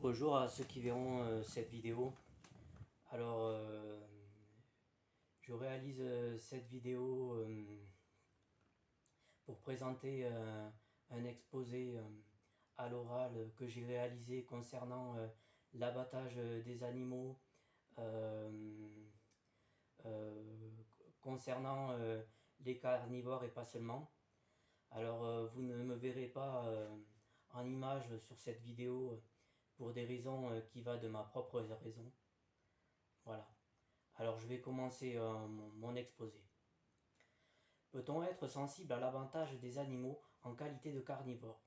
Bonjour à ceux qui verront cette vidéo. Alors, je réalise cette vidéo pour présenter un exposé à l'oral que j'ai réalisé concernant l'abattage des animaux, euh, euh, concernant les carnivores et pas seulement. Alors, vous ne me verrez pas en image sur cette vidéo pour des raisons qui vont de ma propre raison. Voilà. Alors je vais commencer mon exposé. Peut-on être sensible à l'avantage des animaux en qualité de carnivore?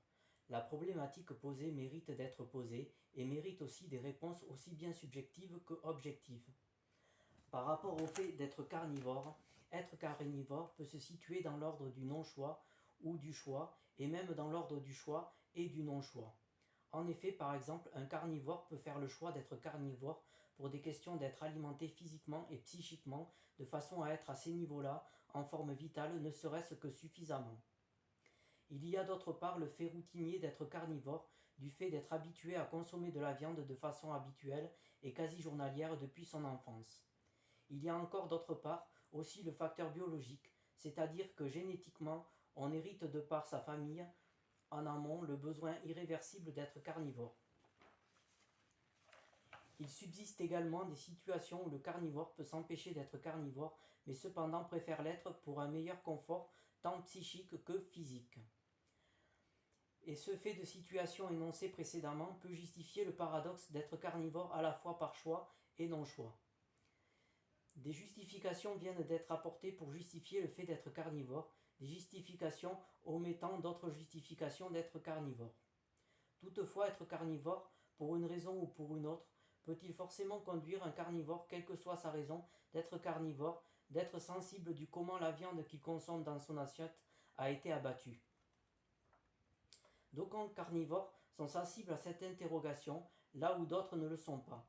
La problématique posée mérite d'être posée et mérite aussi des réponses aussi bien subjectives que objectives. Par rapport au fait d'être carnivore, être carnivore peut se situer dans l'ordre du non-choix ou du choix, et même dans l'ordre du choix et du non-choix. En effet, par exemple, un carnivore peut faire le choix d'être carnivore pour des questions d'être alimenté physiquement et psychiquement de façon à être à ces niveaux-là en forme vitale, ne serait-ce que suffisamment. Il y a d'autre part le fait routinier d'être carnivore, du fait d'être habitué à consommer de la viande de façon habituelle et quasi journalière depuis son enfance. Il y a encore d'autre part aussi le facteur biologique, c'est-à-dire que génétiquement, on hérite de par sa famille en amont le besoin irréversible d'être carnivore. Il subsiste également des situations où le carnivore peut s'empêcher d'être carnivore, mais cependant préfère l'être pour un meilleur confort tant psychique que physique. Et ce fait de situation énoncé précédemment peut justifier le paradoxe d'être carnivore à la fois par choix et non-choix. Des justifications viennent d'être apportées pour justifier le fait d'être carnivore, des justifications omettant d'autres justifications d'être carnivore. Toutefois, être carnivore, pour une raison ou pour une autre, peut-il forcément conduire un carnivore, quelle que soit sa raison, d'être carnivore, d'être sensible du comment la viande qu'il consomme dans son assiette a été abattue? D'aucuns carnivores sont sensibles à cette interrogation, là où d'autres ne le sont pas,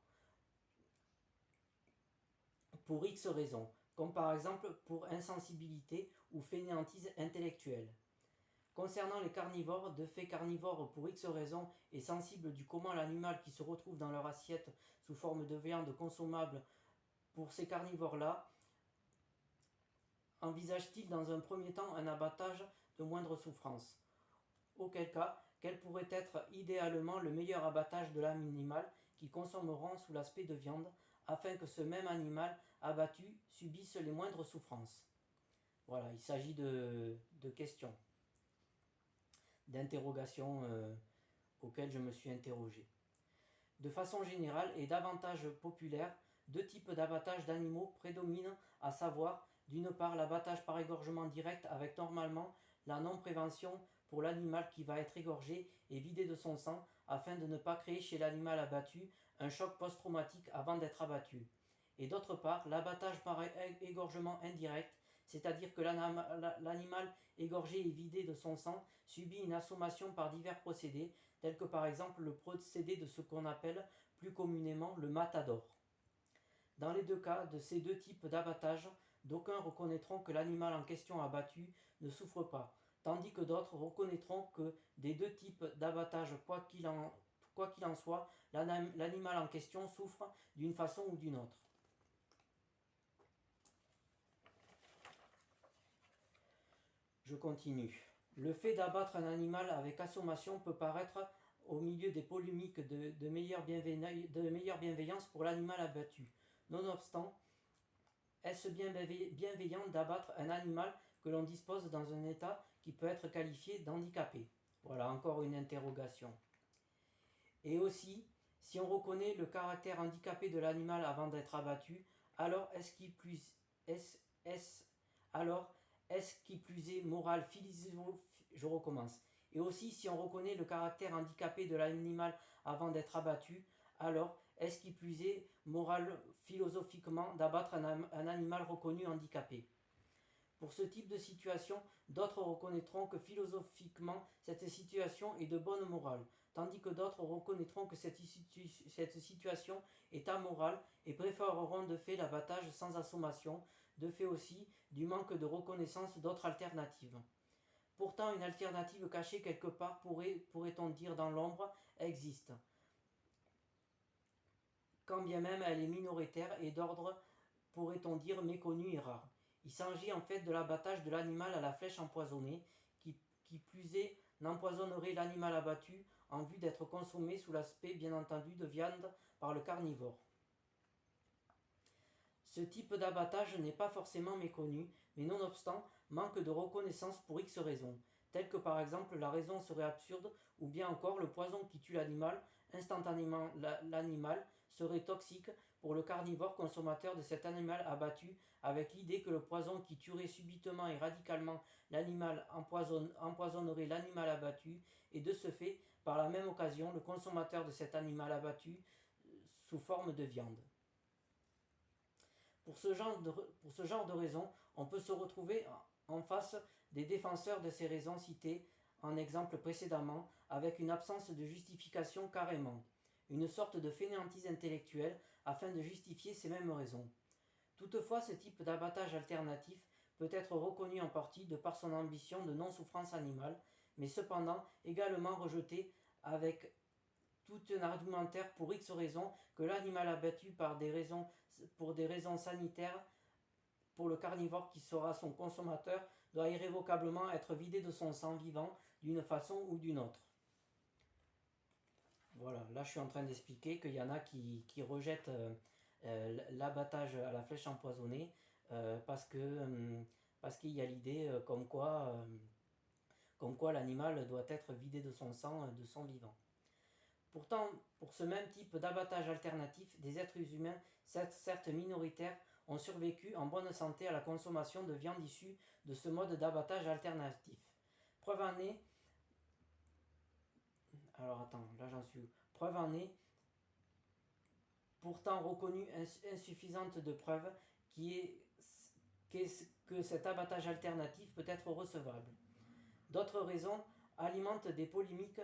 pour X raisons, comme par exemple pour insensibilité ou fainéantise intellectuelle. Concernant les carnivores, de fait carnivores pour X raisons et sensibles du comment l'animal qui se retrouve dans leur assiette sous forme de viande consommable, pour ces carnivores-là, envisage-t-il dans un premier temps un abattage de moindre souffrance? Auquel cas, quel pourrait être idéalement le meilleur abattage de l'animal qu'ils consommeront sous l'aspect de viande, afin que ce même animal abattu subisse les moindres souffrances? Voilà, il s'agit de questions, d'interrogations auxquelles je me suis interrogé. De façon générale et davantage populaire, deux types d'abattage d'animaux prédominent, à savoir, d'une part l'abattage par égorgement direct avec normalement la non-prévention pour l'animal qui va être égorgé et vidé de son sang afin de ne pas créer chez l'animal abattu un choc post-traumatique avant d'être abattu. Et d'autre part, l'abattage par égorgement indirect, c'est-à-dire que l'animal égorgé et vidé de son sang subit une assommation par divers procédés, tels que par exemple le procédé de ce qu'on appelle plus communément le matador. Dans les deux cas de ces deux types d'abattage, d'aucuns reconnaîtront que l'animal en question abattu ne souffre pas, tandis que d'autres reconnaîtront que des deux types d'abattage, quoi qu'il en soit, l'animal en question souffre d'une façon ou d'une autre. Je continue. Le fait d'abattre un animal avec assommation peut paraître, au milieu des polémiques, de meilleure bienveillance pour l'animal abattu. Nonobstant, est-ce bien bienveillant d'abattre un animal que l'on dispose dans un état qui peut être qualifié d'handicapé? Voilà encore une interrogation. Et aussi, si on reconnaît le caractère handicapé de l'animal avant d'être abattu, alors est-ce qui plus est moral, je recommence. Et aussi, si on reconnaît le caractère handicapé de l'animal avant d'être abattu, alors est-ce qui plus est moral, philosophiquement, d'abattre un animal reconnu handicapé? Pour ce type de situation, d'autres reconnaîtront que philosophiquement, cette situation est de bonne morale, tandis que d'autres reconnaîtront que cette situation est amorale et préféreront de fait l'abattage sans assommation, de fait aussi du manque de reconnaissance d'autres alternatives. Pourtant, une alternative cachée quelque part pourrait-on dire dans l'ombre, existe. quand bien même elle est minoritaire et d'ordre, pourrait-on dire, méconnu et rare. Il s'agit en fait de l'abattage de l'animal à la flèche empoisonnée, qui plus est n'empoisonnerait l'animal abattu en vue d'être consommé sous l'aspect bien entendu de viande par le carnivore. Ce type d'abattage n'est pas forcément méconnu, mais nonobstant manque de reconnaissance pour X raisons, telles que par exemple la raison serait absurde ou bien encore le poison qui tue l'animal, instantanément l'animal, serait toxique pour le carnivore consommateur de cet animal abattu, avec l'idée que le poison qui tuerait subitement et radicalement l'animal empoisonnerait l'animal abattu et de ce fait, par la même occasion, le consommateur de cet animal abattu sous forme de viande. Pour ce genre de raisons, on peut se retrouver en face des défenseurs de ces raisons citées en exemple précédemment, avec une absence de justification carrément, une sorte de fainéantise intellectuelle afin de justifier ces mêmes raisons. Toutefois, ce type d'abattage alternatif peut être reconnu en partie de par son ambition de non-souffrance animale, mais cependant également rejeté avec tout un argumentaire pour X raisons que l'animal abattu pour des raisons sanitaires pour le carnivore qui sera son consommateur doit irrévocablement être vidé de son sang vivant d'une façon ou d'une autre. Voilà, là je suis en train d'expliquer qu'il y en a qui rejettent l'abattage à la flèche empoisonnée parce qu'il y a l'idée comme quoi l'animal doit être vidé de son sang vivant. Pourtant, pour ce même type d'abattage alternatif, des êtres humains, certes minoritaires, ont survécu en bonne santé à la consommation de viande issue de ce mode d'abattage alternatif. Preuve en est, Preuve en est, pourtant reconnue insuffisante de preuves, que cet abattage alternatif peut être recevable. D'autres raisons alimentant des polémiques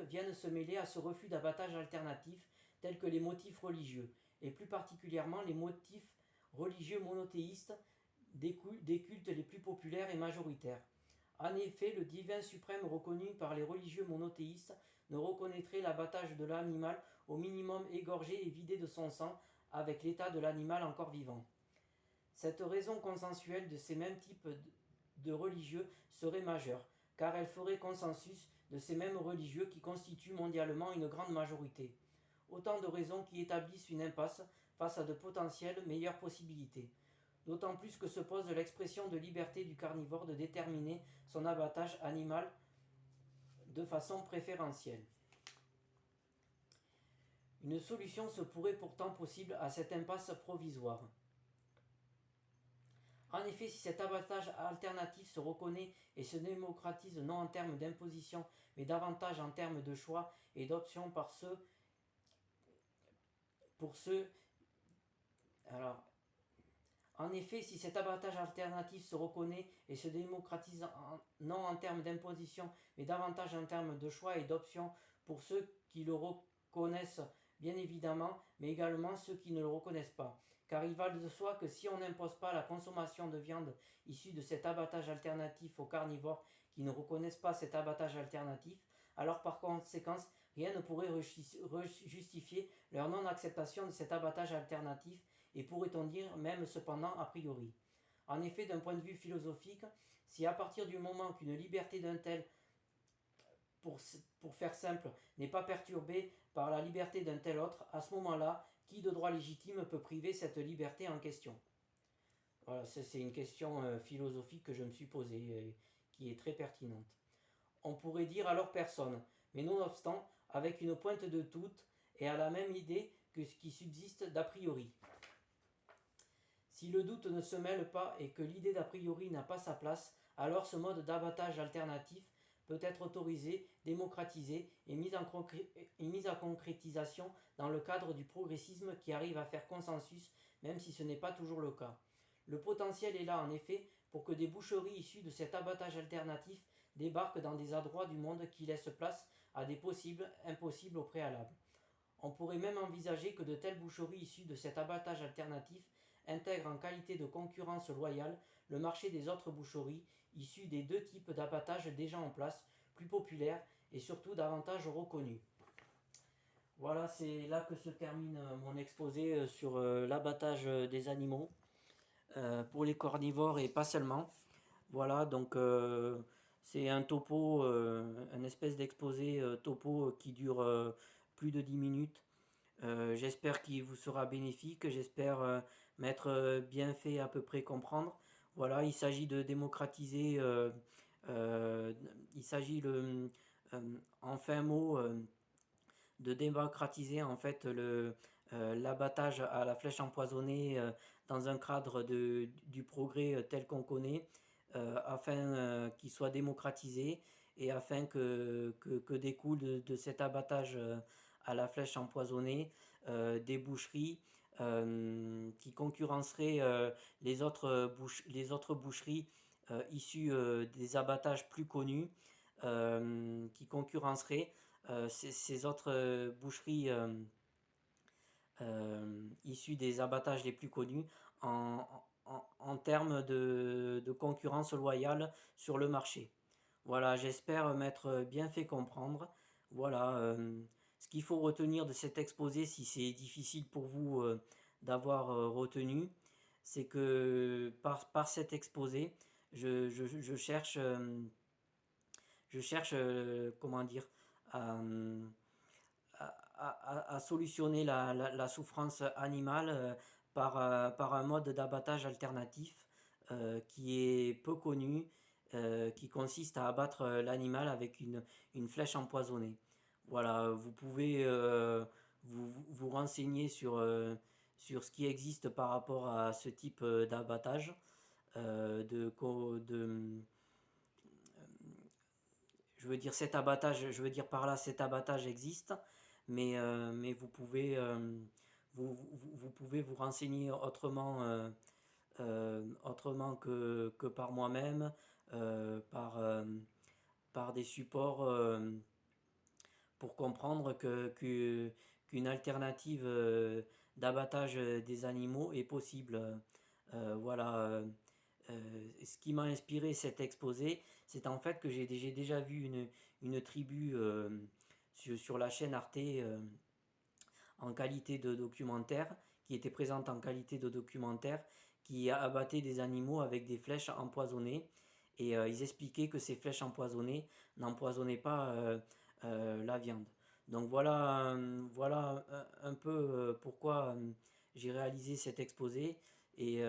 viennent se mêler à ce refus d'abattage alternatif, tels que les motifs religieux, et plus particulièrement les motifs religieux monothéistes des cultes les plus populaires et majoritaires. En effet, le divin suprême reconnu par les religieux monothéistes ne reconnaîtrait l'abattage de l'animal au minimum égorgé et vidé de son sang avec l'état de l'animal encore vivant. Cette raison consensuelle de ces mêmes types de religieux serait majeure, car elle ferait consensus de ces mêmes religieux qui constituent mondialement une grande majorité. Autant de raisons qui établissent une impasse face à de potentielles meilleures possibilités. D'autant plus que se pose l'expression de liberté du carnivore de déterminer son abattage animal de façon préférentielle. Une solution se pourrait pourtant possible à cette impasse provisoire. En effet, si cet abattage alternatif se reconnaît et se démocratise non en termes d'imposition, mais davantage en termes de choix et d'options En effet, si cet abattage alternatif se reconnaît et se démocratise non en termes d'imposition, mais davantage en termes de choix et d'options pour ceux qui le reconnaissent bien évidemment, mais également ceux qui ne le reconnaissent pas. Car il va de soi que si on n'impose pas la consommation de viande issue de cet abattage alternatif aux carnivores qui ne reconnaissent pas cet abattage alternatif, alors par conséquent, rien ne pourrait justifier leur non-acceptation de cet abattage alternatif, et pourrait-on dire même cependant a priori. En effet, d'un point de vue philosophique, si à partir du moment qu'une liberté d'un tel, pour faire simple, n'est pas perturbée par la liberté d'un tel autre, à ce moment-là, qui de droit légitime peut priver cette liberté en question? Voilà, c'est une question philosophique que je me suis posée et qui est très pertinente. On pourrait dire alors personne, mais nonobstant, avec une pointe de doute et à la même idée que ce qui subsiste d'a priori. Si le doute ne se mêle pas et que l'idée d'a priori n'a pas sa place, alors ce mode d'abattage alternatif peut être autorisé, démocratisé et mis à concrétisation dans le cadre du progressisme qui arrive à faire consensus, même si ce n'est pas toujours le cas. Le potentiel est là en effet pour que des boucheries issues de cet abattage alternatif débarquent dans des endroits du monde qui laissent place à des possibles impossibles au préalable. On pourrait même envisager que de telles boucheries issues de cet abattage alternatif intègrent en qualité de concurrence loyale le marché des autres boucheries issues des deux types d'abattage déjà en place, plus populaires et surtout davantage reconnus. Voilà, c'est là que se termine mon exposé sur l'abattage des animaux pour les carnivores et pas seulement. Voilà, donc c'est un topo, un espèce d'exposé topo qui dure plus de 10 minutes. J'espère qu'il vous sera bénéfique, j'espère m'être bien fait à peu près comprendre. Voilà, il s'agit de démocratiser, euh, il s'agit euh, en fin mot de démocratiser en fait l'abattage à la flèche empoisonnée dans un cadre du progrès tel qu'on connaît, afin qu'il soit démocratisé et afin que découle de cet abattage à la flèche empoisonnée des boucheries qui concurrenceraient les autres boucheries issues des abattages plus connus, qui concurrenceraient ces autres boucheries issues des abattages les plus connus en, en termes de concurrence loyale sur le marché. Voilà, j'espère m'être bien fait comprendre. Voilà, ce qu'il faut retenir de cet exposé, si c'est difficile pour vous d'avoir retenu, c'est que par cet exposé, je cherche, comment dire, à, à solutionner la souffrance animale par un mode d'abattage alternatif qui est peu connu, qui consiste à abattre l'animal avec une flèche empoisonnée. Voilà, vous pouvez vous renseigner sur ce qui existe par rapport à ce type d'abattage, je veux dire cet abattage, je veux dire par là cet abattage existe, mais vous pouvez vous renseigner autrement, autrement que par moi-même, par des supports pour comprendre qu'une alternative d'abattage des animaux est possible. Voilà. Ce qui m'a inspiré cet exposé, c'est en fait que j'ai déjà vu une tribu sur la chaîne Arte en qualité de documentaire, qui était présente en qualité de documentaire, qui abattait des animaux avec des flèches empoisonnées. Et ils expliquaient que ces flèches empoisonnées n'empoisonnaient pas la viande. Donc voilà, voilà un peu pourquoi j'ai réalisé cet exposé et,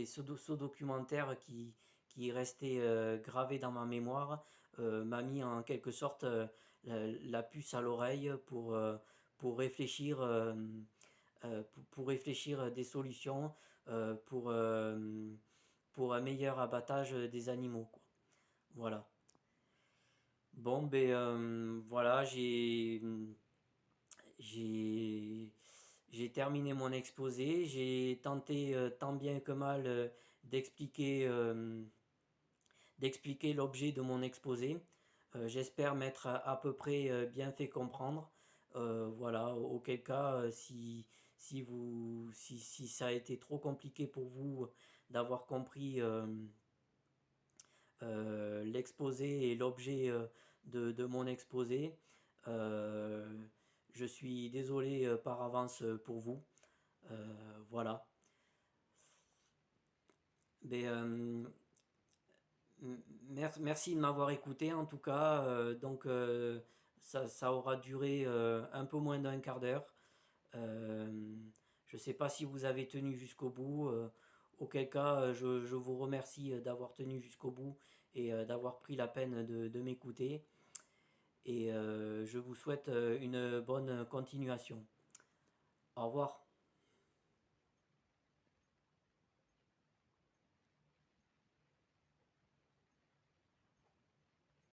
ce documentaire qui est resté gravé dans ma mémoire m'a mis en quelque sorte la puce à l'oreille pour réfléchir, pour réfléchir des solutions euh, pour, euh, pour un meilleur abattage des animaux, quoi. Voilà. Bon, ben voilà, j'ai, j'ai terminé mon exposé. J'ai tenté tant bien que mal d'expliquer d'expliquer l'objet de mon exposé. J'espère m'être à peu près bien fait comprendre. Voilà, auquel cas, si ça a été trop compliqué pour vous d'avoir compris l'exposé et l'objet de mon exposé, euh, je suis désolé par avance pour vous. Voilà. Mais, merci de m'avoir écouté en tout cas. Donc ça aura duré un peu moins d'un quart d'heure. Euh, je ne sais pas si vous avez tenu jusqu'au bout. Auquel cas, je vous remercie d'avoir tenu jusqu'au bout et d'avoir pris la peine de m'écouter. Et je vous souhaite une bonne continuation. Au revoir.